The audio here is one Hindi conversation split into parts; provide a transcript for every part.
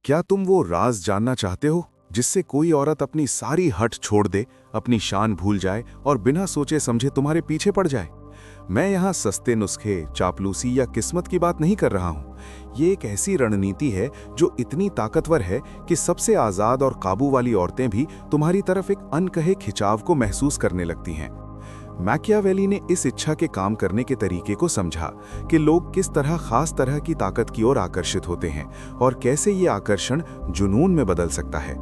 क्या तुम वो राज जानना चाहते हो जिससे कोई औरत अपनी सारी हट छोड़ दे, अपनी शान भूल जाए और बिना सोचे समझे तुम्हारे पीछे पड़ जाए? मैं यहाँ सस्ते नुस्खे, चापलूसी या किस्मत की बात नहीं कर रहा हूँ। ये एक ऐसी रणनीति है जो इतनी ताकतवर है कि सबसे आज़ाद और काबू वाली औरतें भी तुम्हारी तरफ एक अनकहे खिंचाव को महसूस करने लगती हैं। मैकियावेली ने इस इच्छा के काम करने के तरीके को समझा कि लोग किस खास तरह की ताकत की ओर आकर्षित होते हैं और कैसे ये आकर्षण जुनून में बदल सकता है।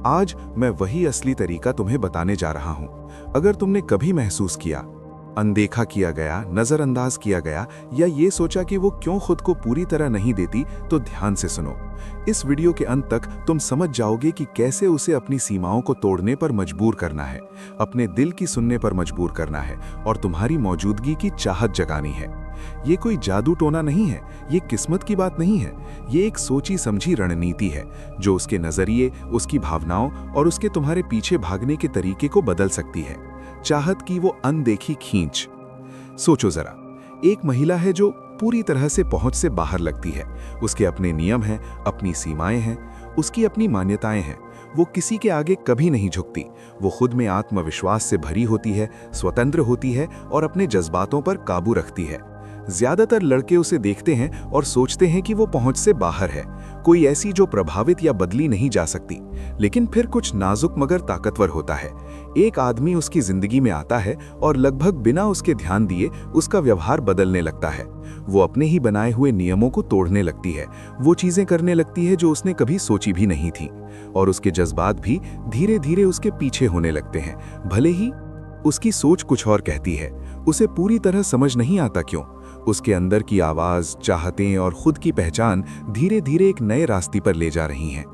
आज मैं वही असली तरीका तुम्हें बताने जा रहा हूं। अगर तुमने कभी महसूस किया, अनदेखा किया गया, नजरअंदाज किया गया या ये सोचा कि वो क्यों खुद को पूरी तरह नहीं देती, तो ध्यान से सुनो। इस वीडियो के अंत तक तुम समझ जाओगे कि कैसे उसे अपनी सीमाओं को तोड़ने पर मजबूर करना है, अपने दिल की सुनने पर मजबूर करना है और तुम्हारी मौजूदगी की चाहत जगानी है। ये कोई जादू टोना नहीं है, ये किस्मत की बात नहीं है, ये एक सोची समझी रणनीति है जो उसके नजरिए, उसकी भावनाओं और उसके तुम्हारे पीछे भागने के तरीके को बदल सकती है। चाहत की वो अनदेखी खींच। सोचो जरा, एक महिला है जो पूरी तरह से पहुंच से बाहर लगती है। उसके अपने नियम हैं, अपनी सीमाएं हैं, उसकी अपनी मान्यताएं हैं। वो किसी के आगे कभी नहीं झुकती। वो खुद में आत्मविश्वास से भरी होती है, स्वतंत्र होती है और अपने जज्बातों पर काबू रखती है। ज्यादातर लड़के उसे देखते हैं और सोचते हैं कि वो पहुंच से बाहर है, कोई ऐसी जो प्रभावित या बदली नहीं जा सकती। लेकिन फिर कुछ नाजुक मगर ताकतवर होता है। एक आदमी उसकी जिंदगी में आता है और लगभग बिना उसके ध्यान दिए उसका व्यवहार बदलने लगता है। वो अपने ही बनाए हुए नियमों को तोड़ने लगती है, वो चीजें करने लगती है जो उसने कभी सोची भी नहीं थी, और उसके जज्बात भी धीरे धीरे उसके पीछे होने लगते हैं। भले ही उसकी सोच कुछ और कहती है, उसे पूरी तरह समझ नहीं आता क्यों। उसके अंदर की आवाज, चाहतें और खुद की पहचान धीरे धीरे एक नए रास्ते पर ले जा रही हैं।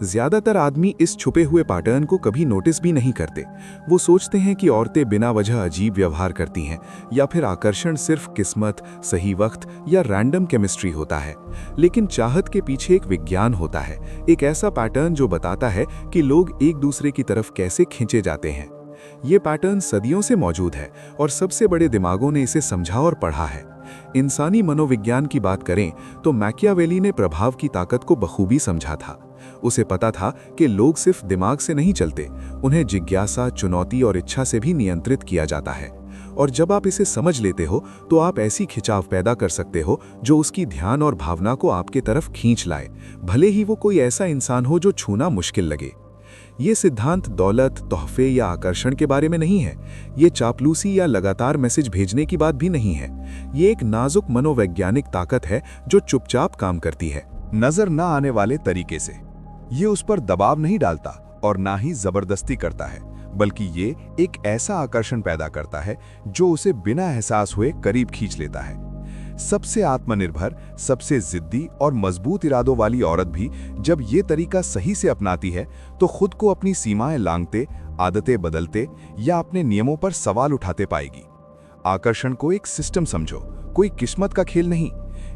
ज्यादातर आदमी इस छुपे हुए पैटर्न को कभी नोटिस भी नहीं करते। वो सोचते हैं कि औरतें बिना वजह अजीब व्यवहार करती हैं या फिर आकर्षण सिर्फ किस्मत, सही वक्त या रैंडम केमिस्ट्री होता है। लेकिन चाहत के पीछे एक विज्ञान होता है, एक ऐसा पैटर्न जो बताता है कि लोग एक दूसरे की तरफ कैसे खींचे जाते हैं। ये पैटर्न सदियों से मौजूद है और सबसे बड़े दिमागों ने इसे समझा और पढ़ा है। इंसानी मनोविज्ञान की बात करें तो मैकियावेली ने प्रभाव की ताकत को बखूबी समझा था। उसे पता था कि लोग सिर्फ दिमाग से नहीं चलते, उन्हें जिज्ञासा, चुनौती और इच्छा से भी नियंत्रित किया जाता है। और जब आप इसे समझ लेते हो तो आप ऐसी खिंचाव पैदा कर सकते हो जो उसकी ध्यान और भावना को आपके तरफ खींच लाए, भले ही वो कोई ऐसा इंसान हो जो छूना मुश्किल लगे। ये सिद्धांत दौलत, तोहफे या आकर्षण के बारे में नहीं है। ये चापलूसी या लगातार मैसेज भेजने की बात भी नहीं है। ये एक नाजुक मनोवैज्ञानिक ताकत है जो चुपचाप काम करती है, नजर न आने वाले तरीके से। ये उस पर दबाव नहीं डालता और ना ही जबरदस्ती करता है, बल्कि ये एक ऐसा आकर्षण पैदा करता है जो उसे बिना एहसास हुए करीब खींच लेता है। सबसे आत्मनिर्भर, सबसे जिद्दी और मजबूत इरादों वाली औरत भी जब ये तरीका सही से अपनाती है तो खुद को अपनी सीमाएं लांघते, आदतें बदलते या अपने नियमों पर सवाल उठाते पाएगी। आकर्षण को एक सिस्टम समझो, कोई किस्मत का खेल नहीं।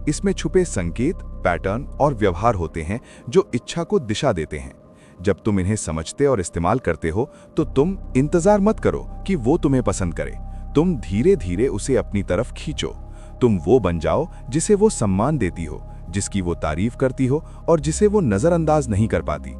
इसमें छुपे संकेत, पैटर्न और व्यवहार होते हैं जो इच्छा को दिशा देते हैं। जब तुम इन्हें समझते और इस्तेमाल करते हो तो तुम इंतजार मत करो कि वो तुम्हें पसंद करे। तुम धीरे धीरे उसे अपनी तरफ खींचो। तुम वो बन जाओ जिसे वो सम्मान देती हो, जिसकी वो तारीफ करती हो और जिसे वो नजरअंदाज नहीं कर पाती।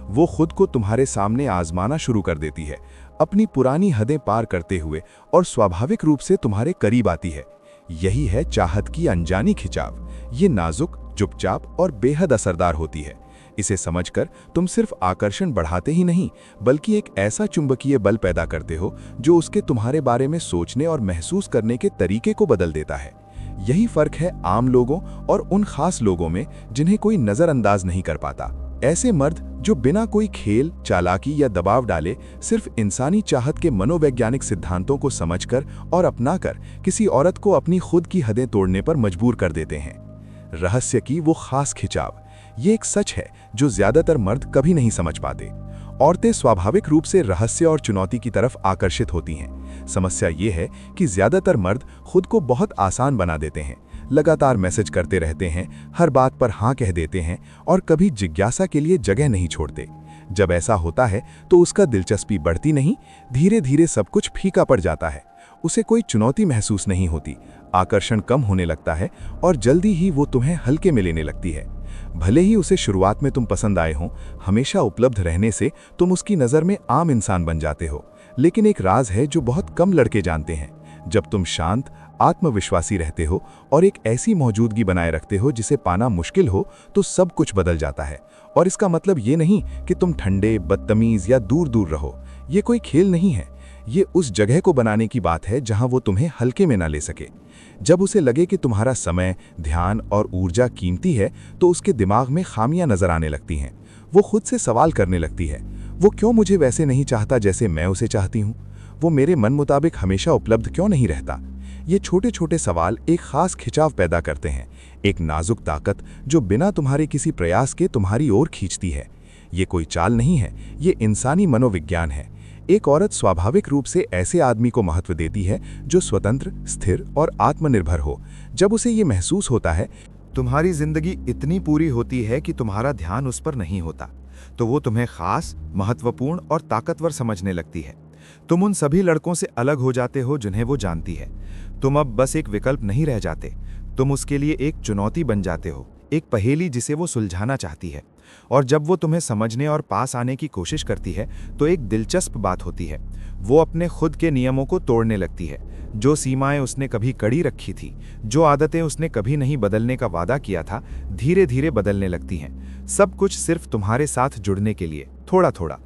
वो खुद को तुम्हारे सामने आजमाना शुरू कर देती है, अपनी पुरानी हदें पार करते हुए, और स्वाभाविक रूप से तुम्हारे करीब आती है। यही है चाहत की अनजानी खिंचाव। ये नाजुक, चुपचाप और बेहद असरदार होती है। इसे समझकर तुम सिर्फ आकर्षण बढ़ाते ही नहीं, बल्कि एक ऐसा चुंबकीय बल पैदा करते हो जो उसके तुम्हारे बारे में सोचने और महसूस करने के तरीके को बदल देता है। यही फर्क है आम लोगों और उन खास लोगों में जिन्हें कोई नजरअंदाज नहीं कर पाता। ऐसे मर्द जो बिना कोई खेल, चालाकी या दबाव डाले सिर्फ इंसानी चाहत के मनोवैज्ञानिक सिद्धांतों को समझकर और अपनाकर किसी औरत को अपनी खुद की हदें तोड़ने पर मजबूर कर देते हैं। रहस्य की वो खास खिंचाव, ये एक सच है जो ज्यादातर मर्द कभी नहीं समझ पाते। औरतें स्वाभाविक रूप से रहस्य और चुनौती की तरफ आकर्षित होती हैं। समस्या ये है कि ज्यादातर मर्द खुद को बहुत आसान बना देते हैं, लगातार मैसेज करते रहते हैं, हर बात पर हाँ कह देते हैं और कभी जिज्ञासा के लिए जगह नहीं छोड़ते। जब ऐसा होता है तो उसका दिलचस्पी बढ़ती नहीं, धीरे धीरे सब कुछ फीका पड़ जाता है। उसे कोई चुनौती महसूस नहीं होती, आकर्षण कम होने लगता है और जल्दी ही वो तुम्हें हल्के में लेने लगती है। भले ही उसे शुरुआत में तुम पसंद आए हो, हमेशा उपलब्ध रहने से तुम उसकी नज़र में आम इंसान बन जाते हो। लेकिन एक राज है जो बहुत कम लड़के जानते हैं। जब तुम शांत, आत्मविश्वासी रहते हो और एक ऐसी मौजूदगी बनाए रखते हो जिसे पाना मुश्किल हो, तो सब कुछ बदल जाता है। और इसका मतलब ये नहीं कि तुम ठंडे, बदतमीज या दूर दूर रहो। ये कोई खेल नहीं है। ये उस जगह को बनाने की बात है जहां वो तुम्हें हल्के में ना ले सके। जब उसे लगे कि तुम्हारा समय, ध्यान और ऊर्जा कीमती है, तो उसके दिमाग में खामियां नजर आने लगती हैं। वो खुद से सवाल करने लगती है, वो क्यों मुझे वैसे नहीं चाहता जैसे मैं उसे चाहती हूँ? वो मेरे मन मुताबिक हमेशा उपलब्ध क्यों नहीं रहता? ये छोटे छोटे सवाल एक खास खिंचाव पैदा करते हैं, एक नाजुक ताकत जो बिना तुम्हारे किसी प्रयास के तुम्हारी ओर खींचती है। ये कोई चाल नहीं है, ये इंसानी मनोविज्ञान है। एक औरत स्वाभाविक रूप से ऐसे आदमी को महत्व देती है जो स्वतंत्र, स्थिर और आत्मनिर्भर हो। जब उसे ये महसूस होता है तुम्हारी जिंदगी इतनी पूरी होती है कि तुम्हारा ध्यान उस पर नहीं होता, तो वो तुम्हें खास, महत्वपूर्ण और ताकतवर समझने लगती है। तुम उन सभी लड़कों से अलग हो जाते हो जिन्हें वो जानती है। तुम अब बस एक विकल्प नहीं रह जाते, तुम उसके लिए एक चुनौती बन जाते हो, एक पहेली जिसे वो सुलझाना चाहती है। और जब वो तुम्हें समझने और पास आने की कोशिश करती है, तो एक दिलचस्प बात होती है। वो अपने खुद के नियमों को तोड़ने लगती है। जो सीमाएं उसने कभी कड़ी रखी थी, जो आदतें उसने कभी नहीं बदलने का वादा किया था, धीरे धीरे बदलने लगती हैं। सब कुछ सिर्फ तुम्हारे साथ जुड़ने के लिए, थोड़ा थोड़ा।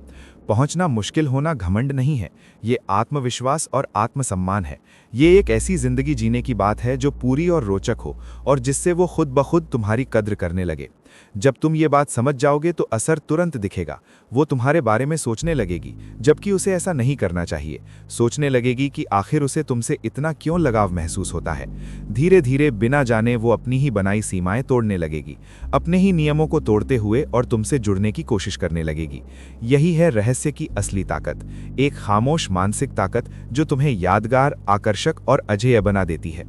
पहुंचना मुश्किल होना घमंड नहीं है, ये आत्मविश्वास और आत्मसम्मान है। ये एक ऐसी जिंदगी जीने की बात है जो पूरी और रोचक हो और जिससे वो खुद ब खुद तुम्हारी कद्र करने लगे। जब तुम ये बात समझ जाओगे तो असर तुरंत दिखेगा। वो तुम्हारे बारे में सोचने लगेगी, जबकि उसे ऐसा नहीं करना चाहिए। सोचने लगेगी कि आखिर उसे तुमसे इतना क्यों लगाव महसूस होता है। धीरे धीरे बिना जाने वो अपनी ही बनाई सीमाएं तोड़ने लगेगी, अपने ही नियमों को तोड़ते हुए और तुमसे जुड़ने की कोशिश करने लगेगी। यही है रहस्य की असली ताकत, एक खामोश मानसिक ताकत जो तुम्हें यादगार, आकर्षक और अजेय बना देती है।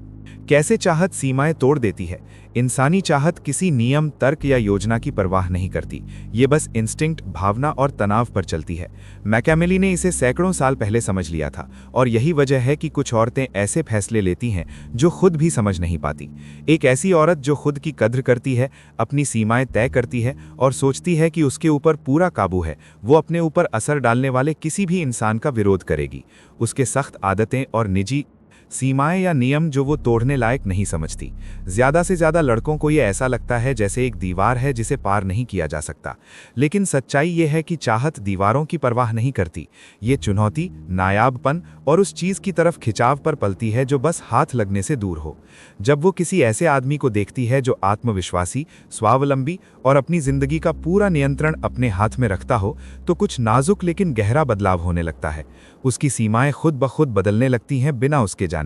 कैसे चाहत सीमाएं तोड़ देती है। इंसानी चाहत किसी नियम, तर्क या योजना की परवाह नहीं करती। ये बस इंस्टिंक्ट, भावना और तनाव पर चलती है। मैकियावेली ने इसे सैकड़ों साल पहले समझ लिया था, और यही वजह है कि कुछ औरतें ऐसे फैसले लेती हैं जो खुद भी समझ नहीं पाती। एक ऐसी औरत जो खुद की कद्र करती है, अपनी सीमाएं तय करती है और सोचती है कि उसके ऊपर पूरा काबू है, वो अपने ऊपर असर डालने वाले किसी भी इंसान का विरोध करेगी। उसके सख्त आदतें और निजी सीमाएं या नियम जो वो तोड़ने लायक नहीं समझती। ज्यादा से ज्यादा लड़कों को ये ऐसा लगता है जैसे एक दीवार है जिसे पार नहीं किया जा सकता। लेकिन सच्चाई ये है कि चाहत दीवारों की परवाह नहीं करती। ये चुनौती, नायाबपन और उस चीज की तरफ खिंचाव पर पलती है जो बस हाथ लगने से दूर हो। जब वो किसी ऐसे आदमी को देखती है जो आत्मविश्वासी, स्वावलंबी और अपनी जिंदगी का पूरा नियंत्रण अपने हाथ में रखता हो, तो कुछ नाजुक लेकिन गहरा बदलाव होने लगता है। उसकी सीमाएं खुद ब खुद बदलने लगती हैं बिना उसके जाने।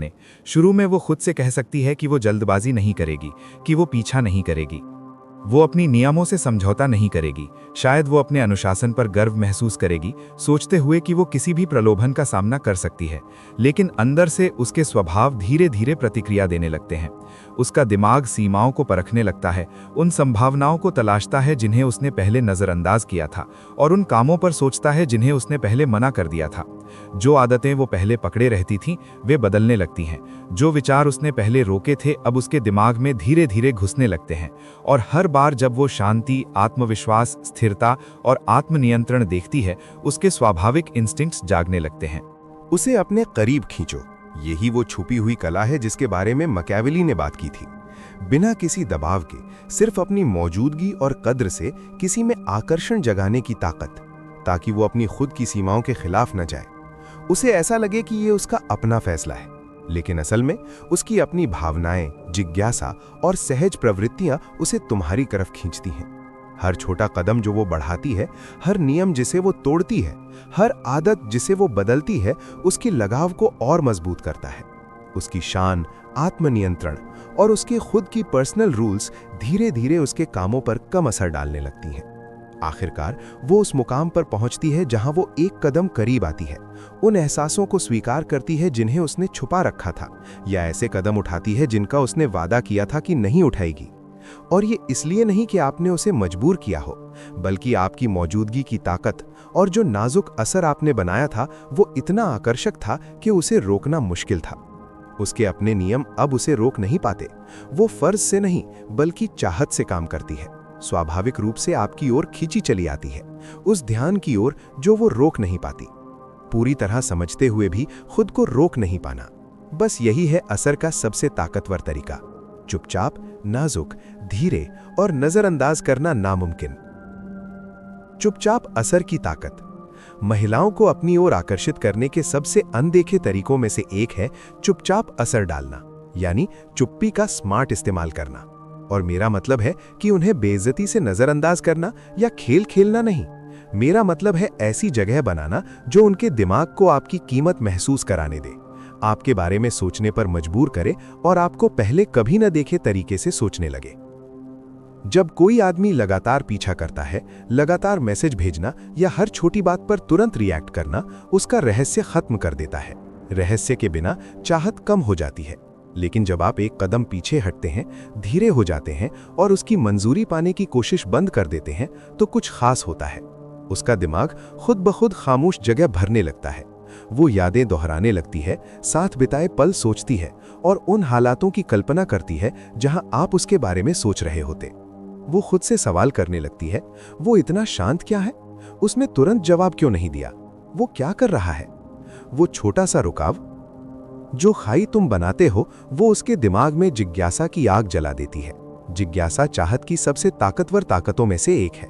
शुरू में वो खुद से कह सकती है कि वो जल्दबाजी नहीं करेगी, कि वो पीछा नहीं करेगी, वो अपनी नियमों से समझौता नहीं करेगी। शायद वो अपने अनुशासन पर गर्व महसूस करेगी, सोचते हुए कि वो किसी भी प्रलोभन का सामना कर सकती है। लेकिन अंदर से उसके स्वभाव धीरे धीरे प्रतिक्रिया देने लगते हैं। उसका दिमाग सीमाओं को परखने लगता है, उन संभावनाओं को तलाशता है जिन्हें उसने पहले नजरअंदाज किया था, और उन कामों पर सोचता है जिन्हें उसने पहले मना कर दिया था। जो आदतें वो पहले पकड़े रहती थीं, वे बदलने लगती हैं। जो विचार उसने पहले रोके थे, अब उसके दिमाग में धीरे धीरे घुसने लगते हैं। और हर बार जब वो शांति, आत्मविश्वास, स्थिरता और आत्मनियंत्रण देखती है, उसके स्वाभाविक इंस्टिंक्ट्स जागने लगते हैं। उसे अपने करीब खींचो, यही वो छुपी हुई कला है जिसके बारे में मैकियावेली ने बात की थी। बिना किसी दबाव के, सिर्फ अपनी मौजूदगी और कद्र से किसी में आकर्षण जगाने की ताकत, ताकि वो अपनी खुद की सीमाओं के खिलाफ न जाए। उसे ऐसा लगे कि ये उसका अपना फैसला है, लेकिन असल में उसकी अपनी भावनाएं, जिज्ञासा और सहज प्रवृत्तियां उसे तुम्हारी तरफ खींचती हैं। हर छोटा कदम जो वो बढ़ाती है, हर नियम जिसे वो तोड़ती है, हर आदत जिसे वो बदलती है, उसकी लगाव को और मजबूत करता है। उसकी शान, आत्मनियंत्रण और उसके खुद की पर्सनल रूल्स धीरे धीरे उसके कामों पर कम असर डालने लगती हैं। आखिरकार वो उस मुकाम पर पहुंचती है जहां वो एक कदम करीब आती है, उन एहसासों को स्वीकार करती है जिन्हें उसने छुपा रखा था, या ऐसे कदम उठाती है जिनका उसने वादा किया था कि नहीं उठाएगी। और ये इसलिए नहीं कि आपने उसे मजबूर किया हो, बल्कि आपकी मौजूदगी की ताकत और जो नाजुक असर आपने बनाया था, वो इतना आकर्षक था कि उसे रोकना मुश्किल था। उसके अपने नियम अब उसे रोक नहीं पाते। वो फर्ज से नहीं, बल्कि चाहत से काम करती है। स्वाभाविक रूप से आपकी ओर खींची चली आती है, उस ध्यान की ओर जो वो रोक नहीं पाती। पूरी तरह समझते हुए भी खुद को रोक नहीं पाना, बस यही है असर का सबसे ताकतवर तरीका। चुपचाप, नाजुक, धीरे और नजरअंदाज करना नामुमकिन। चुपचाप असर की ताकत। महिलाओं को अपनी ओर आकर्षित करने के सबसे अनदेखे तरीकों में से एक है चुपचाप असर डालना, यानी चुप्पी का स्मार्ट इस्तेमाल करना। और मेरा मतलब है कि उन्हें बेइज्जती से नजरअंदाज करना या खेल खेलना नहीं। मेरा मतलब है ऐसी जगह बनाना जो उनके दिमाग को आपकी कीमत महसूस कराने दे, आपके बारे में सोचने पर मजबूर करे और आपको पहले कभी न देखे तरीके से सोचने लगे। जब कोई आदमी लगातार पीछा करता है, लगातार मैसेज भेजना या हर छोटी बात पर तुरंत रिएक्ट करना उसका रहस्य खत्म कर देता है। रहस्य के बिना चाहत कम हो जाती है, लेकिन जब आप एक कदम पीछे हटते हैं, धीरे हो जाते हैं और उसकी मंजूरी पाने की कोशिश बंद कर देते हैं, तो कुछ खास होता है। उसका दिमाग खुद ब खुद खामोश जगह भरने लगता है। वो यादें दोहराने लगती है, साथ बिताए पल सोचती है और उन हालातों की कल्पना करती है जहां आप उसके बारे में सोच रहे होते। वो खुद से सवाल करने लगती है, वो इतना शांत क्या है? उसने तुरंत जवाब क्यों नहीं दिया? वो क्या कर रहा है? वो छोटा सा रुकाव जो खाई तुम बनाते हो, वो उसके दिमाग में जिज्ञासा की आग जला देती है। जिज्ञासा चाहत की सबसे ताकतवर ताकतों में से एक है।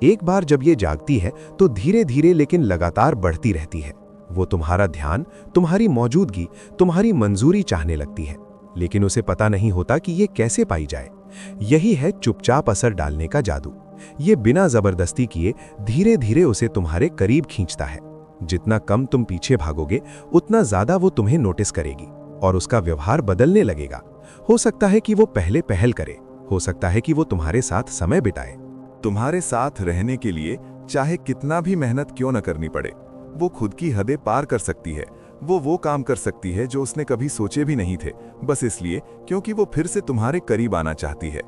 एक बार जब ये जागती है तो धीरे धीरे लेकिन लगातार बढ़ती रहती है। वो तुम्हारा ध्यान, तुम्हारी मौजूदगी, तुम्हारी मंजूरी चाहने लगती है, लेकिन उसे पता नहीं होता कि ये कैसे पाई जाए। यही है चुपचाप असर डालने का जादू। ये बिना जबरदस्ती किए धीरे धीरे उसे तुम्हारे करीब खींचता है। जितना कम तुम पीछे भागोगे, उतना ज्यादा वो तुम्हें नोटिस करेगी और उसका व्यवहार बदलने लगेगा। हो सकता है कि वो पहले पहल करे, हो सकता है कि वो तुम्हारे साथ समय बिताए। तुम्हारे साथ रहने के लिए चाहे कितना भी मेहनत क्यों न करनी पड़े, वो खुद की हदें पार कर सकती है। वो काम कर सकती है जो उसने कभी सोचे भी नहीं थे, बस इसलिए क्योंकि वो फिर से तुम्हारे करीब आना चाहती है।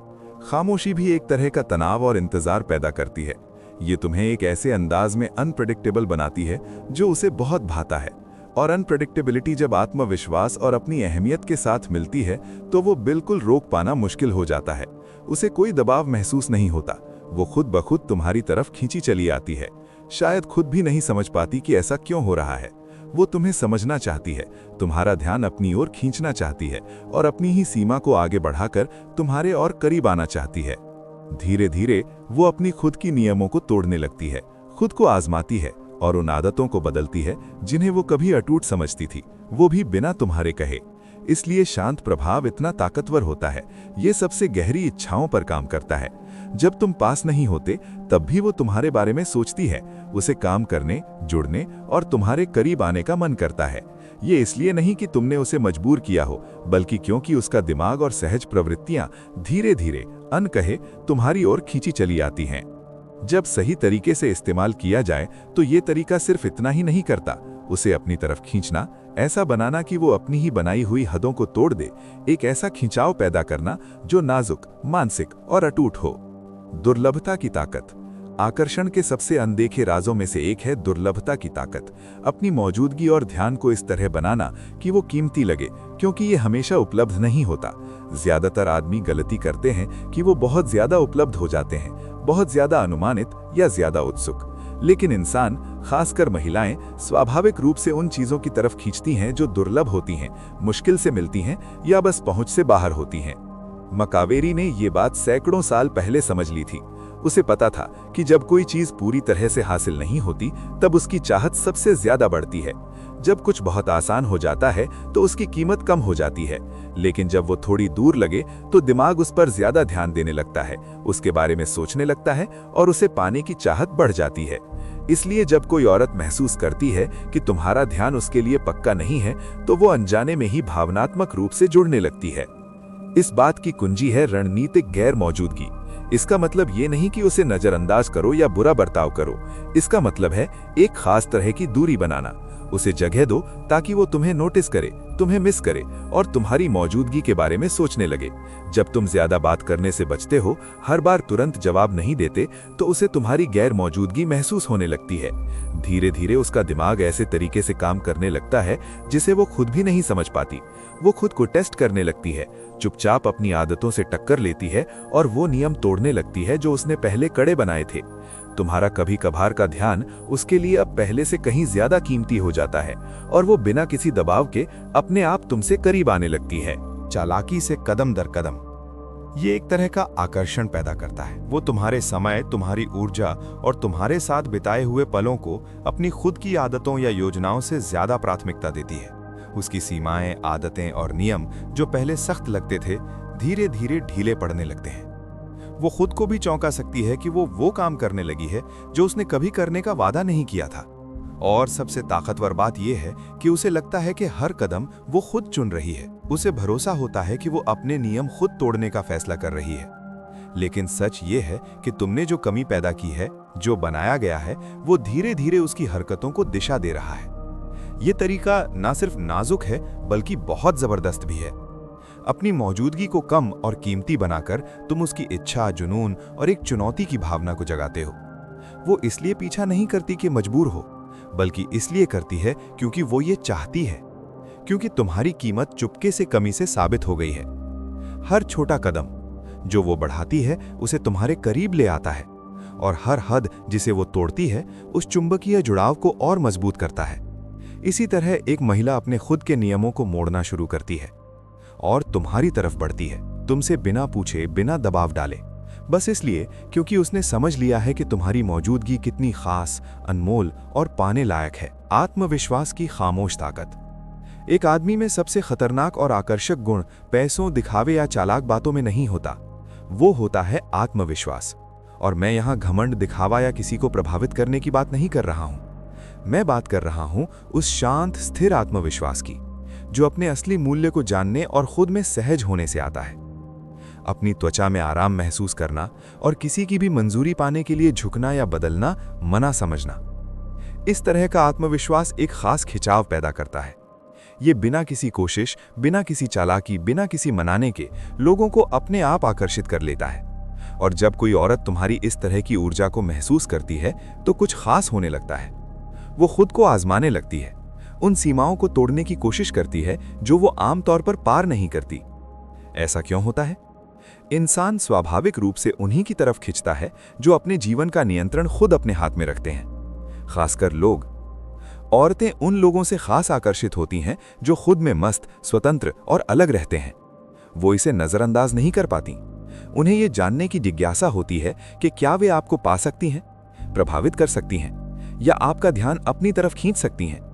खामोशी भी एक तरह का तनाव और इंतजार पैदा करती है। ये तुम्हें एक ऐसे अंदाज में अनप्रेडिक्टेबल बनाती है जो उसे बहुत भाता है। और अनप्रेडिक्टेबिलिटी जब आत्मविश्वास और अपनी अहमियत के साथ मिलती है तो वो बिल्कुल रोक पाना मुश्किल हो जाता है। उसे कोई दबाव महसूस नहीं होता, वो खुद ब खुद तुम्हारी तरफ खींची चली आती है। शायद खुद भी नहीं समझ पाती कि ऐसा क्यों हो रहा है। वो तुम्हें समझना चाहती है, तुम्हारा ध्यान अपनी ओर खींचना चाहती है और अपनी ही सीमा को आगे बढ़ाकर तुम्हारे और करीब आना चाहती है। धीरे धीरे वो अपनी खुद की नियमों को तोड़ने लगती है, खुद को आजमाती है और उन आदतों को बदलती है जिन्हें वो कभी अटूट समझती थी, वो भी बिना तुम्हारे कहे। इसलिए शांत प्रभाव इतना ताकतवर होता है। ये सबसे गहरी इच्छाओं पर काम करता है। जब तुम पास नहीं होते तब भी वो तुम्हारे बारे में सोचती है, उसे काम करने, जुड़ने और तुम्हारे करीब आने का मन करता है। ये इसलिए नहीं कि तुमने उसे मजबूर किया हो, बल्कि क्योंकि उसका दिमाग और सहज प्रवृत्तियां धीरे धीरे अनकहे तुम्हारी ओर खींची चली आती हैं। जब सही तरीके से इस्तेमाल किया जाए तो ये तरीका सिर्फ इतना ही नहीं करता, उसे अपनी तरफ खींचना, ऐसा बनाना कि वो अपनी ही बनाई हुई हदों को तोड़ दे, एक ऐसा खिंचाव पैदा करना जो नाजुक, मानसिक और अटूट हो। दुर्लभता की ताकत। आकर्षण के सबसे अनदेखे राजों में से एक है दुर्लभता की ताकत। अपनी मौजूदगी और ध्यान को इस तरह बनाना कि वो कीमती लगे, क्योंकि ये हमेशा उपलब्ध नहीं होता। ज्यादातर आदमी गलती करते हैं कि वो बहुत ज्यादा उपलब्ध हो जाते हैं, बहुत ज्यादा अनुमानित या ज्यादा उत्सुक। लेकिन इंसान, खासकर महिलाएं, स्वाभाविक रूप से उन चीजों की तरफ खींचती हैं जो दुर्लभ होती हैं, मुश्किल से मिलती हैं या बस पहुंच से बाहर होती हैं। मकावेरी ने ये बात सैकड़ों साल पहले समझ ली थी। उसे पता था कि जब कोई चीज पूरी तरह से हासिल नहीं होती तब उसकी चाहत सबसे ज्यादा बढ़ती है। जब कुछ बहुत आसान हो जाता है तो उसकी कीमत कम हो जाती है, लेकिन जब वो थोड़ी दूर लगे तो दिमाग उस पर ज्यादा ध्यान देने लगता है, उसके बारे में सोचने लगता है और उसे पाने की चाहत बढ़ जाती है। इसलिए जब कोई औरत महसूस करती है कि तुम्हारा ध्यान उसके लिए पक्का नहीं है तो वो अनजाने में ही भावनात्मक रूप से जुड़ने लगती है। इस बात की कुंजी है रणनीतिक गैर मौजूदगी। इसका मतलब ये नहीं कि उसे नजरअंदाज करो या बुरा बर्ताव करो। इसका मतलब है एक खास तरह की दूरी बनाना। उसे जगह दो ताकि वो तुम्हें नोटिस करे, तुम्हें मिस करे और तुम्हारी मौजूदगी के बारे में सोचने लगे। जब तुम ज्यादा बात करने से बचते हो, हर बार तुरंत जवाब नहीं देते, तो उसे तुम्हारी गैर मौजूदगी महसूस होने लगती है। धीरे धीरे उसका दिमाग ऐसे तरीके से काम करने लगता है जिसे वो खुद भी नहीं समझ पाती। वो खुद को टेस्ट करने लगती है, चुपचाप अपनी आदतों से टक्कर लेती है और वो नियम तोड़ने लगती है जो उसने पहले कड़े बनाए थे। तुम्हारा कभी कभार का ध्यान उसके लिए अब पहले से कहीं ज्यादा कीमती हो जाता है और वो बिना किसी दबाव के अपने आप तुमसे करीब आने लगती है। चालाकी से कदम दर कदम ये एक तरह का आकर्षण पैदा करता है। वो तुम्हारे समय, तुम्हारी ऊर्जा और तुम्हारे साथ बिताए हुए पलों को अपनी खुद की आदतों या योजनाओं से ज्यादा प्राथमिकता देती है। उसकी सीमाएं, आदतें और नियम जो पहले सख्त लगते थे, धीरे धीरे ढीले पड़ने लगते हैं। वो खुद को भी चौंका सकती है कि वो काम करने लगी है जो उसने कभी करने का वादा नहीं किया था। और सबसे ताकतवर बात यह है कि उसे लगता है कि हर कदम वो खुद चुन रही है। उसे भरोसा होता है कि वो अपने नियम खुद तोड़ने का फैसला कर रही है। लेकिन सच ये है कि तुमने जो कमी पैदा की है, जो बनाया गया है, वो धीरे धीरे उसकी हरकतों को दिशा दे रहा है। ये तरीका ना सिर्फ नाजुक है बल्कि बहुत जबरदस्त भी है। अपनी मौजूदगी को कम और कीमती बनाकर तुम उसकी इच्छा, जुनून और एक चुनौती की भावना को जगाते हो। वो इसलिए पीछा नहीं करती कि मजबूर हो, बल्कि इसलिए करती है क्योंकि वो ये चाहती है, क्योंकि तुम्हारी कीमत चुपके से कमी से साबित हो गई है। हर छोटा कदम जो वो बढ़ाती है उसे तुम्हारे करीब ले आता है, और हर हद जिसे वो तोड़ती है उस चुंबकीय जुड़ाव को और मजबूत करता है। इसी तरह एक महिला अपने खुद के नियमों को मोड़ना शुरू करती है और तुम्हारी तरफ बढ़ती है, तुमसे बिना पूछे, बिना दबाव डाले, बस इसलिए क्योंकि उसने समझ लिया है कि तुम्हारी मौजूदगी कितनी खास, अनमोल और पाने लायक है। आत्मविश्वास की खामोश ताकत। एक आदमी में सबसे खतरनाक और आकर्षक गुण पैसों, दिखावे या चालाक बातों में नहीं होता, वो होता है आत्मविश्वास। और मैं यहाँ घमंड, दिखावा या किसी को प्रभावित करने की बात नहीं कर रहा हूँ। मैं बात कर रहा हूँ उस शांत, स्थिर आत्मविश्वास की जो अपने असली मूल्य को जानने और खुद में सहज होने से आता है। अपनी त्वचा में आराम महसूस करना और किसी की भी मंजूरी पाने के लिए झुकना या बदलना मना समझना। इस तरह का आत्मविश्वास एक खास खिंचाव पैदा करता है। ये बिना किसी कोशिश, बिना किसी चालाकी, बिना किसी मनाने के लोगों को अपने आप आकर्षित कर लेता है। और जब कोई औरत तुम्हारी इस तरह की ऊर्जा को महसूस करती है तो कुछ खास होने लगता है। वो खुद को आजमाने लगती है, उन सीमाओं को तोड़ने की कोशिश करती है जो वो आमतौर पर पार नहीं करती। ऐसा क्यों होता है? इंसान स्वाभाविक रूप से उन्हीं की तरफ खिंचता है जो अपने जीवन का नियंत्रण खुद अपने हाथ में रखते हैं। खासकर लोग। औरतें उन लोगों से खास आकर्षित होती हैं जो खुद में मस्त, स्वतंत्र और अलग रहते हैं। वो इसे नजरअंदाज नहीं कर पाती। उन्हें ये जानने की जिज्ञासा होती है कि क्या वे आपको पा सकती हैं, प्रभावित कर सकती हैं, या आपका ध्यान अपनी तरफ खींच सकती हैं।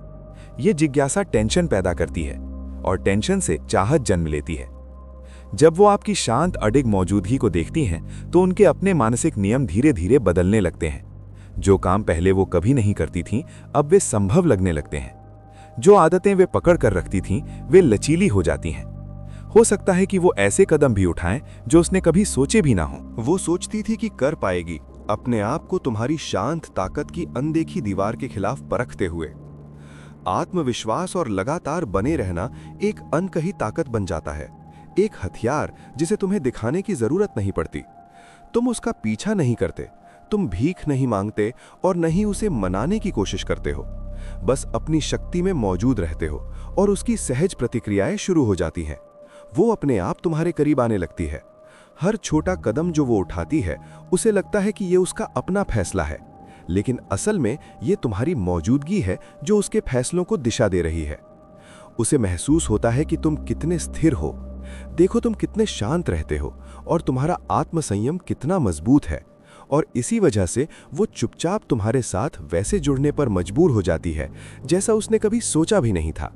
ये जिज्ञासा टेंशन पैदा करती है और टेंशन से चाहत जन्म लेती है। जब वो आपकी शांत, अडिग मौजूदगी को देखती हैं तो उनके अपने मानसिक नियम धीरे धीरे बदलने लगते हैं। जो काम पहले वो कभी नहीं करती थीं, अब वे संभव लगने लगते हैं। जो आदतें वे पकड़ कर रखती थीं, वे लचीली हो जाती हैं। हो सकता है कि वो ऐसे कदम भी उठाएं जो उसने कभी सोचे भी ना हो। वो सोचती थी कि कर पाएगी, अपने आप को तुम्हारी शांत ताकत की अनदेखी दीवार के खिलाफ परखते हुए। आत्मविश्वास और लगातार बने रहना एक अनकही ताकत बन जाता है, एक हथियार जिसे तुम्हें दिखाने की जरूरत नहीं पड़ती। तुम उसका पीछा नहीं करते, तुम भीख नहीं मांगते और नहीं उसे मनाने की कोशिश करते हो। बस अपनी शक्ति में मौजूद रहते हो और उसकी सहज प्रतिक्रियाएं शुरू हो जाती हैं। वो अपने आप तुम्हारे करीब आने लगती है। हर छोटा कदम जो वो उठाती है उसे लगता है कि ये उसका अपना फैसला है, लेकिन असल में ये तुम्हारी मौजूदगी है जो उसके फैसलों को दिशा दे रही है। उसे महसूस होता है कि तुम कितने स्थिर हो, देखो तुम कितने शांत रहते हो और तुम्हारा आत्मसंयम कितना मजबूत है। और इसी वजह से वो चुपचाप तुम्हारे साथ वैसे जुड़ने पर मजबूर हो जाती है जैसा उसने कभी सोचा भी नहीं था।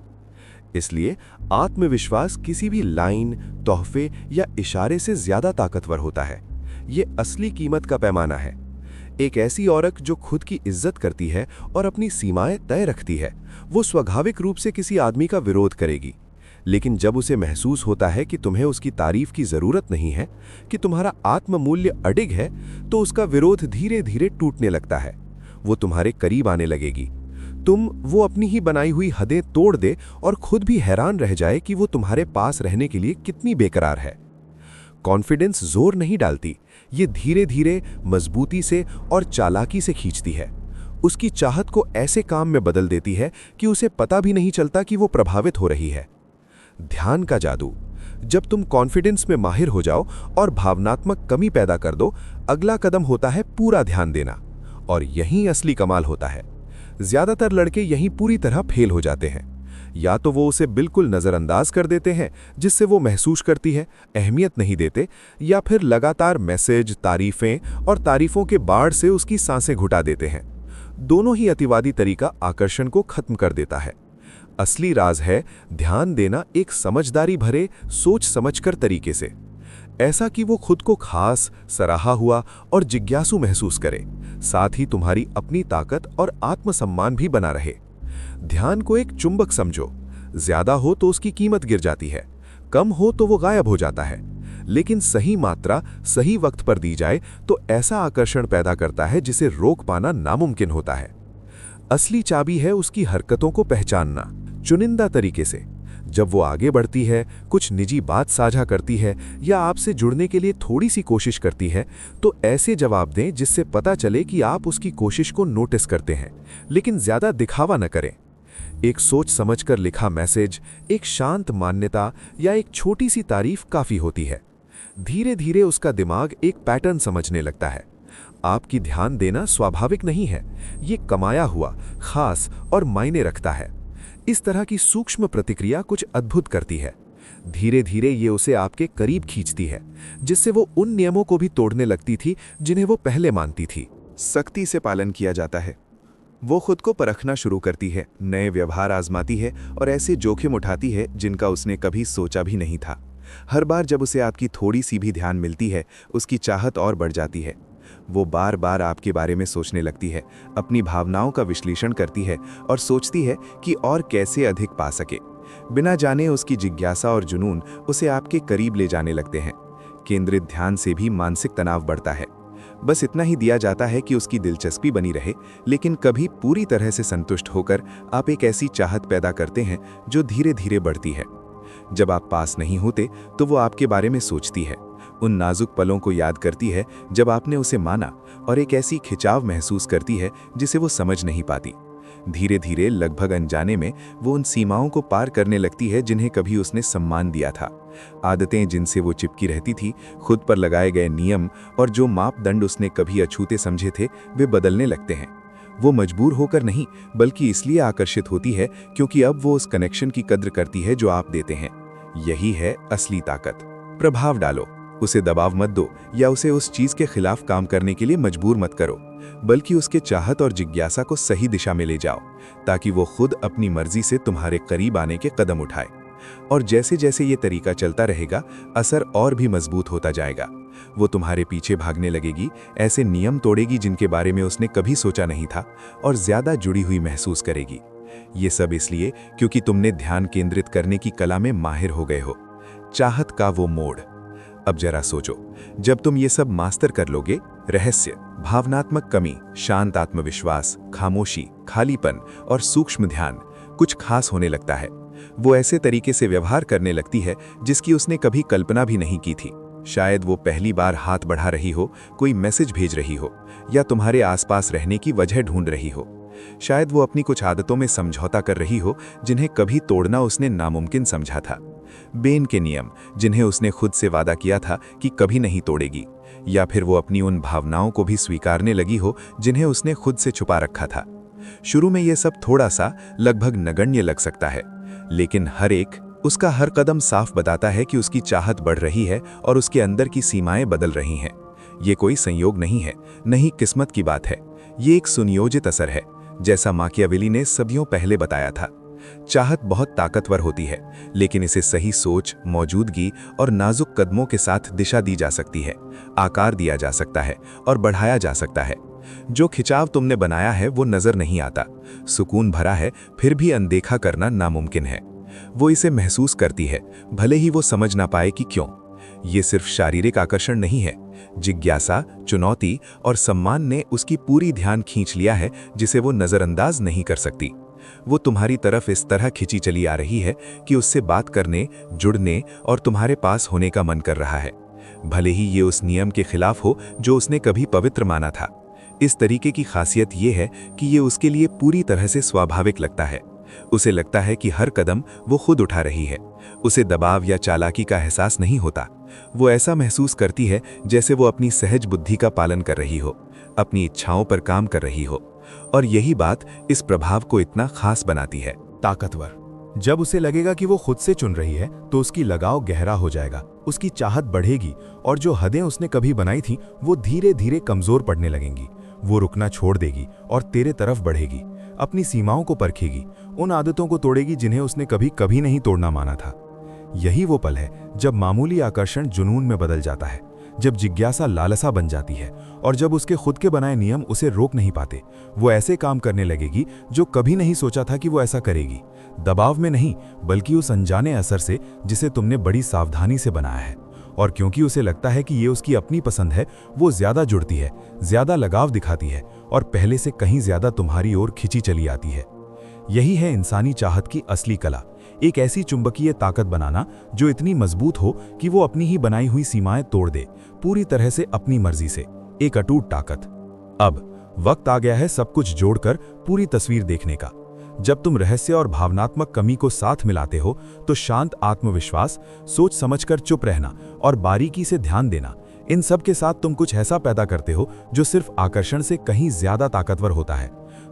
इसलिए आत्मविश्वास किसी भी लाइन, तोहफे या इशारे से ज्यादा ताकतवर होता है। ये असली कीमत का पैमाना है। एक ऐसी औरत जो खुद की इज्जत करती है और अपनी सीमाएं तय रखती है, वो स्वाभाविक रूप से किसी आदमी का विरोध करेगी। लेकिन जब उसे महसूस होता है कि तुम्हें उसकी तारीफ की जरूरत नहीं है, कि तुम्हारा आत्ममूल्य अडिग है, तो उसका विरोध धीरे धीरे टूटने लगता है। वो तुम्हारे करीब आने लगेगी। तुम वो अपनी ही बनाई हुई हदें तोड़ दे और खुद भी हैरान रह जाए कि वो तुम्हारे पास रहने के लिए कितनी बेकरार है। कॉन्फिडेंस जोर नहीं डालती, ये धीरे धीरे मजबूती से और चालाकी से खींचती है। उसकी चाहत को ऐसे काम में बदल देती है कि उसे पता भी नहीं चलता कि वो प्रभावित हो रही है। ध्यान का जादू। जब तुम कॉन्फिडेंस में माहिर हो जाओ और भावनात्मक कमी पैदा कर दो, अगला कदम होता है पूरा ध्यान देना। और यहीं असली कमाल होता है। ज्यादातर लड़के यहीं पूरी तरह फेल हो जाते हैं। या तो वो उसे बिल्कुल नजरअंदाज कर देते हैं, जिससे वो महसूस करती है, अहमियत नहीं देते, या फिर लगातार मैसेज, तारीफें और तारीफों के बाढ़ से उसकी सांसें घुटा देते हैं। दोनों ही अतिवादी तरीका आकर्षण को खत्म कर देता है। असली राज है ध्यान देना एक समझदारी भरे, सोच समझकर तरीके से, ऐसा कि वो खुद को खास, सराहा हुआ और जिज्ञासु महसूस करे, साथ ही तुम्हारी अपनी ताकत और आत्मसम्मान भी बना रहे। ध्यान को एक चुंबक समझो। ज्यादा हो तो उसकी कीमत गिर जाती है, कम हो तो वो गायब हो जाता है, लेकिन सही मात्रा सही वक्त पर दी जाए तो ऐसा आकर्षण पैदा करता है जिसे रोक पाना नामुमकिन होता है। असली चाबी है उसकी हरकतों को पहचानना, चुनिंदा तरीके से। जब वो आगे बढ़ती है, कुछ निजी बात साझा करती है या आपसे जुड़ने के लिए थोड़ी सी कोशिश करती है, तो ऐसे जवाब दें जिससे पता चले कि आप उसकी कोशिश को नोटिस करते हैं, लेकिन ज्यादा दिखावा न करें। एक सोच समझकर लिखा मैसेज, एक शांत मान्यता या एक छोटी सी तारीफ काफी होती है। धीरे धीरे उसका दिमाग एक पैटर्न समझने लगता है। आपकी ध्यान देना स्वाभाविक नहीं है, ये कमाया हुआ, खास और मायने रखता है। इस तरह की सूक्ष्म प्रतिक्रिया कुछ अद्भुत करती है। धीरे धीरे ये उसे आपके करीब खींचती है, जिससे वो उन नियमों को भी तोड़ने लगती थी जिन्हें वो पहले मानती थी। सख्ती से पालन किया जाता है। वो खुद को परखना शुरू करती है, नए व्यवहार आजमाती है और ऐसे जोखिम उठाती है जिनका उसने कभी सोचा भी नहीं था। हर बार जब उसे आपकी थोड़ी सी भी ध्यान मिलती है, उसकी चाहत और बढ़ जाती है। वो बार बार आपके बारे में सोचने लगती है, अपनी भावनाओं का विश्लेषण करती है और सोचती है कि और कैसे अधिक पा सके। बिना जाने उसकी जिज्ञासा और जुनून उसे आपके करीब ले जाने लगते हैं। केंद्रित ध्यान से भी मानसिक तनाव बढ़ता है। बस इतना ही दिया जाता है कि उसकी दिलचस्पी बनी रहे, लेकिन कभी पूरी तरह से संतुष्ट होकर आप एक ऐसी चाहत पैदा करते हैं जो धीरे धीरे बढ़ती है। जब आप पास नहीं होते तो वो आपके बारे में सोचती है, उन नाजुक पलों को याद करती है जब आपने उसे माना, और एक ऐसी खिंचाव महसूस करती है जिसे वो समझ नहीं पाती। धीरे धीरे, लगभग अनजाने में, वो उन सीमाओं को पार करने लगती है जिन्हें कभी उसने सम्मान दिया था। आदतें जिनसे वो चिपकी रहती थी, खुद पर लगाए गए नियम और जो मापदंड उसने कभी अछूते समझे थे, वे बदलने लगते हैं। वो मजबूर होकर नहीं, बल्कि इसलिए आकर्षित होती है क्योंकि अब वो उस कनेक्शन की कद्र करती है जो आप देते हैं। यही है असली ताकत। प्रभाव डालो, उसे दबाव मत दो या उसे उस चीज के खिलाफ काम करने के लिए मजबूर मत करो, बल्कि उसके चाहत और जिज्ञासा को सही दिशा में ले जाओ, ताकि वो खुद अपनी मर्जी से तुम्हारे करीब आने के कदम उठाए। और जैसे जैसे ये तरीका चलता रहेगा, असर और भी मजबूत होता जाएगा। वो तुम्हारे पीछे भागने लगेगी, ऐसे नियम तोड़ेगी जिनके बारे में उसने कभी सोचा नहीं था, और ज्यादा जुड़ी हुई महसूस करेगी। ये सब इसलिए क्योंकि तुमने ध्यान केंद्रित करने की कला में माहिर हो गए हो। चाहत का वो मोड़। अब जरा सोचो, जब तुम ये सब मास्टर कर लोगे, रहस्य, भावनात्मक कमी, शांत आत्मविश्वास, खामोशी, खालीपन और सूक्ष्म ध्यान, कुछ खास होने लगता है। वो ऐसे तरीके से व्यवहार करने लगती है जिसकी उसने कभी कल्पना भी नहीं की थी। शायद वो पहली बार हाथ बढ़ा रही हो, कोई मैसेज भेज रही हो, या तुम्हारे आसपास रहने की वजह ढूंढ रही हो। शायद वो अपनी कुछ आदतों में समझौता कर रही हो जिन्हें कभी तोड़ना उसने नामुमकिन समझा था। बेन के नियम, जिन्हें उसने खुद से वादा किया था कि कभी नहीं तोड़ेगी। या फिर वो अपनी उन भावनाओं को भी स्वीकारने लगी हो जिन्हें उसने खुद से छुपा रखा था। शुरू में ये सब थोड़ा सा, लगभग नगण्य लग सकता है, लेकिन उसका हर कदम साफ बताता है कि उसकी चाहत बढ़ रही है और उसके अंदर की सीमाएं बदल रही हैं। ये कोई संयोग नहीं है, नहीं किस्मत की बात है, ये एक सुनियोजित असर है, जैसा माकियावेली ने सदियों पहले बताया था। चाहत बहुत ताकतवर होती है, लेकिन इसे सही सोच, मौजूदगी और नाजुक कदमों के साथ दिशा दी जा सकती है, आकार दिया जा सकता है और बढ़ाया जा सकता है। जो खिंचाव तुमने बनाया है वो नजर नहीं आता, सुकून भरा है, फिर भी अनदेखा करना नामुमकिन है। वो इसे महसूस करती है, भले ही वो समझ ना पाए कि क्यों। ये सिर्फ शारीरिक आकर्षण नहीं है। जिज्ञासा, चुनौती और सम्मान ने उसकी पूरी ध्यान खींच लिया है, जिसे वो नजरअंदाज नहीं कर सकती। वो तुम्हारी तरफ इस तरह खिंची चली आ रही है कि उससे बात करने, जुड़ने और तुम्हारे पास होने का मन कर रहा है, भले ही ये उस नियम के खिलाफ हो जो उसने कभी पवित्र माना था। इस तरीके की खासियत ये है कि ये उसके लिए पूरी तरह से स्वाभाविक लगता है। उसे लगता है कि हर कदम वो खुद उठा रही है। उसे दबाव या चालाकी का एहसास नहीं होता। वो ऐसा महसूस करती है जैसे वो अपनी सहज बुद्धि का पालन कर रही हो, अपनी इच्छाओं पर काम कर रही हो। और यही बात इस प्रभाव को इतना खास बनाती है। ताकतवर। जब उसे लगेगा कि वो खुद से चुन रही है तो उसकी लगाव गहरा हो जाएगा, उसकी चाहत बढ़ेगी और जो हदें उसने कभी बनाई थीं वो धीरे धीरे कमजोर पड़ने लगेंगी। वो रुकना छोड़ देगी और तेरे तरफ बढ़ेगी, अपनी सीमाओं को परखेगी, उन आदतों को तोड़ेगी जिन्हें उसने कभी नहीं तोड़ना माना था। यही वो पल है जब मामूली आकर्षण जुनून में बदल जाता है, जब जिज्ञासा लालसा बन जाती है और जब उसके खुद के बनाए नियम उसे रोक नहीं पाते। वो ऐसे काम करने लगेगी जो कभी नहीं सोचा था कि वो ऐसा करेगी, दबाव में नहीं बल्कि उस अनजाने असर से जिसे तुमने बड़ी सावधानी से बनाया है। और क्योंकि उसे लगता है कि ये उसकी अपनी पसंद है, वो ज्यादा जुड़ती है, ज्यादा लगाव दिखाती है और पहले से कहीं ज्यादा तुम्हारी ओर खिंची चली आती है। यही है इंसानी चाहत की असली कला, एक ऐसी चुंबकीय ताकत बनाना जो इतनी मजबूत हो कि वो अपनी ही बनाई हुई सीमाएं तोड़ दे, पूरी तरह से अपनी मर्जी से, एक अटूट ताकत। अब वक्त आ गया है सब कुछ जोड़कर पूरी तस्वीर देखने का। जब तुम रहस्य और भावनात्मक कमी को साथ मिलाते हो तो शांत आत्मविश्वास, सोच समझकर चुप रहना और बारीकी से ध्यान देना, इन सब के साथ तुम कुछ ऐसा पैदा करते हो जो सिर्फ आकर्षण से कहीं ज्यादा ताकतवर होता है।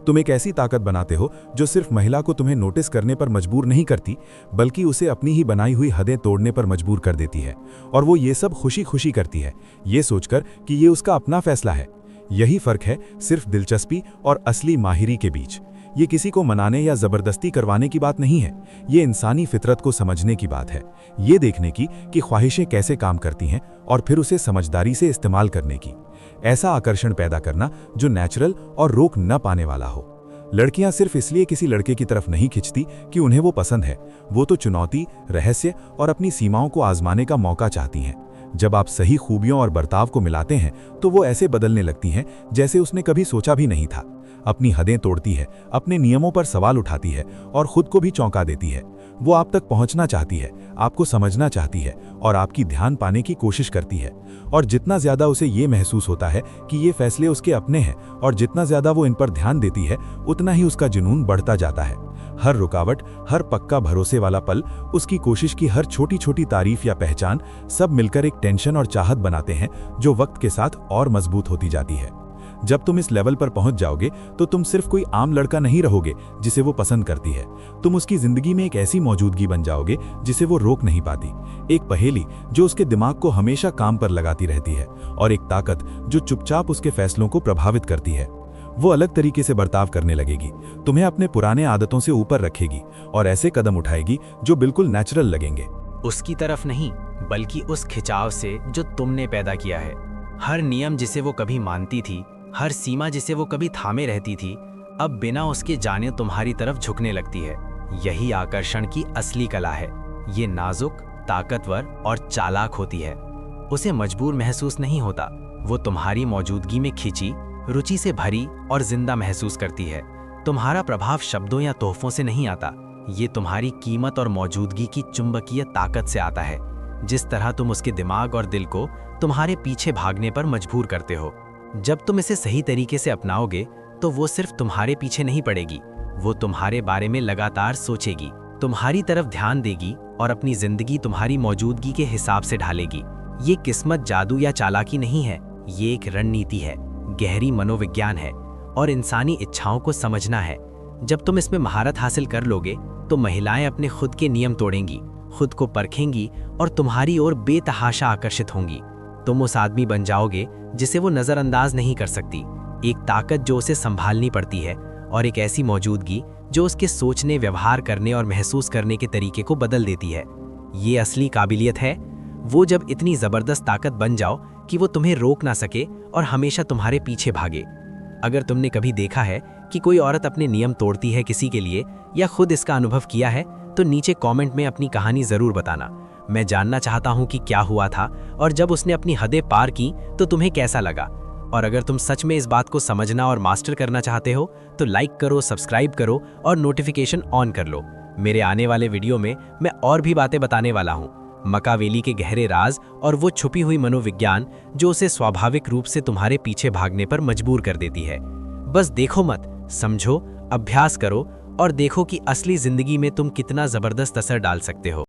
तुम एक ऐसी ताकत बनाते हो जो सिर्फ महिला को तुम्हें नोटिस करने पर मजबूर नहीं करती, बल्कि उसे अपनी ही बनाई हुई हदें तोड़ने पर मजबूर कर देती है। और वो ये सब खुशी खुशी करती है, ये सोचकर कि ये उसका अपना फैसला है। यही फर्क है सिर्फ दिलचस्पी और असली माहिरी के बीच। ये किसी को मनाने या जबरदस्ती करवाने की बात नहीं है, ये इंसानी फितरत को समझने की बात है, ये देखने की कि ख्वाहिशें कैसे काम करती हैं और फिर उसे समझदारी से इस्तेमाल करने की। ऐसा आकर्षण पैदा करना जो नेचुरल और रोक न पाने वाला हो। लड़कियां सिर्फ इसलिए किसी लड़के की तरफ नहीं खिंचती कि उन्हें वो पसंद है, वो तो चुनौती, रहस्य और अपनी सीमाओं को आजमाने का मौका चाहती हैं। जब आप सही खूबियों और बर्ताव को मिलाते हैं तो वो ऐसे बदलने लगती हैं जैसे उसने कभी सोचा भी नहीं था। अपनी हदें तोड़ती है, अपने नियमों पर सवाल उठाती है और खुद को भी चौंका देती है। वो आप तक पहुंचना चाहती है, आपको समझना चाहती है और आपकी ध्यान पाने की कोशिश करती है। और जितना ज्यादा उसे ये महसूस होता है कि ये फैसले उसके अपने हैं और जितना ज्यादा वो इन पर ध्यान देती है, उतना ही उसका जुनून बढ़ता जाता है। हर रुकावट, हर पक्का भरोसे वाला पल, उसकी कोशिश की हर छोटी छोटी तारीफ या पहचान, सब मिलकर एक टेंशन और चाहत बनाते हैं जो वक्त के साथ और मजबूत होती जाती है। जब तुम इस लेवल पर पहुंच जाओगे तो तुम सिर्फ कोई आम लड़का नहीं रहोगे जिसे वो पसंद करती है। तुम उसकी जिंदगी में एक ऐसी मौजूदगी बन जाओगे जिसे वो रोक नहीं पाती, एक पहेली जो उसके दिमाग को हमेशा काम पर लगाती रहती है और एक ताकत जो चुपचाप उसके फैसलों को प्रभावित करती है। वो अलग तरीके से बर्ताव करने लगेगी, तुम्हें अपने पुराने आदतों से ऊपर रखेगी और ऐसे कदम उठाएगी जो बिल्कुल नेचुरल लगेंगे। उसकी तरफ नहीं, बल्कि उस खिंचाव से जो तुमने पैदा किया है। हर नियम जिसे वो कभी मानती थी, हर सीमा जिसे वो कभी थामे रहती थी, अब बिना उसके जाने तुम्हारी तरफ झुकने लगती है। यही आकर्षण की असली कला है। ये नाजुक, ताकतवर और चालाक होती है। उसे मजबूर महसूस नहीं होता, वो तुम्हारी मौजूदगी में खिंची, रुचि से भरी और जिंदा महसूस करती है। तुम्हारा प्रभाव शब्दों या तोहफों से नहीं आता, ये तुम्हारी कीमत और मौजूदगी की चुंबकीय ताकत से आता है। जिस तरह तुम उसके दिमाग और दिल को तुम्हारे पीछे भागने पर मजबूर करते हो। जब तुम इसे सही तरीके से अपनाओगे तो वो सिर्फ तुम्हारे पीछे नहीं पड़ेगी, वो तुम्हारे बारे में लगातार सोचेगी, तुम्हारी तरफ ध्यान देगी और अपनी जिंदगी तुम्हारी मौजूदगी के हिसाब से ढालेगी। ये किस्मत, जादू या चालाकी नहीं है, ये एक रणनीति है, गहरी मनोविज्ञान है और इंसानी इच्छाओं को समझना है। जब तुम इसमें महारत हासिल कर लोगे तो महिलाएं अपने खुद के नियम तोड़ेंगी, खुद को परखेंगी और तुम्हारी ओर बेतहाशा आकर्षित होंगी। तुम उस आदमी बन जाओगे जिसे वो नजरअंदाज नहीं कर सकती, एक ताकत जो उसे संभालनी पड़ती है और एक ऐसी मौजूदगी जो उसके सोचने, व्यवहार करने और महसूस करने के तरीके को बदल देती है। ये असली काबिलियत है, वो जब इतनी जबरदस्त ताकत बन जाओ कि वो तुम्हें रोक ना सके और हमेशा तुम्हारे पीछे भागे। अगर तुमने कभी देखा है कि कोई औरत अपने नियम तोड़ती है किसी के लिए या खुद इसका अनुभव किया है तो नीचे कमेंट में अपनी कहानी जरूर बताना। मैं जानना चाहता हूँ कि क्या हुआ था और जब उसने अपनी हदें पार की तो तुम्हें कैसा लगा। और अगर तुम सच में इस बात को समझना और मास्टर करना चाहते हो तो लाइक करो, सब्सक्राइब करो और नोटिफिकेशन ऑन कर लो। मेरे आने वाले वीडियो में मैं और भी बातें बताने वाला हूँ, मकावेली के गहरे राज और वो छुपी हुई मनोविज्ञान जो उसे स्वाभाविक रूप से तुम्हारे पीछे भागने पर मजबूर कर देती है। बस देखो मत, समझो, अभ्यास करो और देखो कि असली जिंदगी में तुम कितना जबरदस्त असर डाल सकते हो।